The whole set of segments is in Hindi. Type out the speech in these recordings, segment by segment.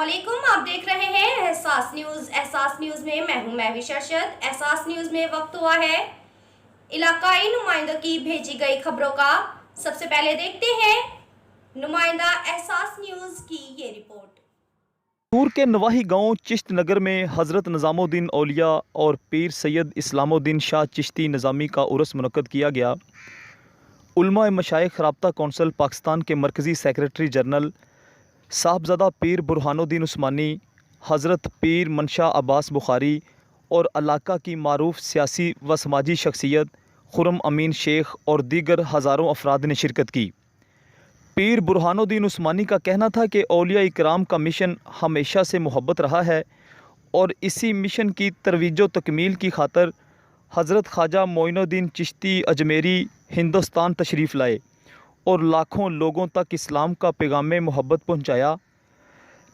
अस्सलामुअलैकुम, आप देख रहे हैं एहसास न्यूज़। एहसास न्यूज़ में मैं हूं महवी शरशद। एहसास न्यूज़ में वक्त हुआ है इलाकाई नुमाइंदों की भेजी गई खबरों का। सबसे पहले देखते हैं नुमाइंदा एहसास न्यूज़ की ये रिपोर्ट। सूर के नवाही गांव चिश्त नगर में हज़रत निज़ामुद्दीन औलिया और पीर सैयद इस्लामुद्दीन शाह चिश्ती निज़ामी का उर्स मुनक़्क़द किया गया। उलमा मशाइख राब्ता कौंसिल पाकिस्तान के मरकज़ी सेक्रेटरी जनरल साहबज़ादा पीर बुरहानुद्दीन उस्मानी, हज़रत पीर मंशा अब्बास बुखारी और इलाका की मारूफ सियासी व समाजी शख्सियत खुर्रम अमीन शेख और दीगर हज़ारों अफराद ने शिरकत की। पीर बुरहानुद्दीन उस्मानी का कहना था कि औलिया इकराम का मिशन हमेशा से मोहब्बत रहा है और इसी मिशन की तरवीज व तकमील की खातर हज़रत ख्वाजा मोइनुद्दीन चिश्ती अजमेरी हिंदुस्तान तशरीफ़ लाए और लाखों लोगों तक इस्लाम का पैगाम मोहब्बत पहुँचाया।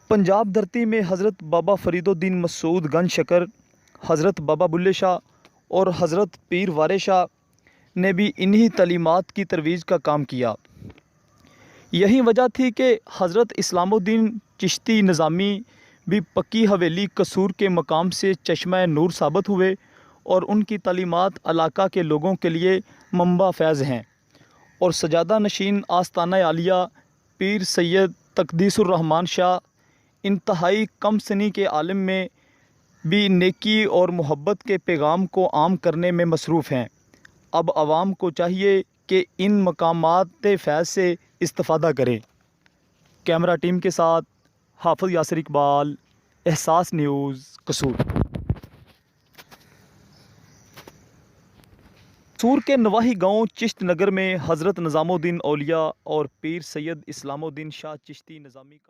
पंजाब धरती में हज़रत बाबा फ़रीदुद्दीन मसूद गंज शकर, हज़रत बाबा बुल्ले शाह और हज़रत पीर वारे शाह ने भी इन्हीं तलीमात की तरवीज का काम किया। यही वजह थी कि हज़रत इस्लामुद्दीन चिश्ती निज़ामी भी पक्की हवेली कसूर के मकाम से चश्मा नूर साबित हुए और उनकी तलीमात इलाका के लोगों के लिए मंबा फैज़ हैं। और सजादा नशीन आस्ताना आलिया पीर सैयद तकदीसुर रहमान शाह इंतहाई कम सनी के आलम में भी नेकी और मोहब्बत के पैगाम को आम करने में मसरूफ़ हैं। अब आवाम को चाहिए कि इन मकामात फ़ैज़ से इस्तिफ़ादा करें। कैमरा टीम के साथ हाफ़िज़ यासिर इकबाल, एहसास न्यूज़, कसूर। सूर के नवाही गांव चिश्त नगर में हज़रत निज़ामुद्दीन औलिया और पीर सैयद इस्लामुद्दीन शाह चिश्ती निज़ामी का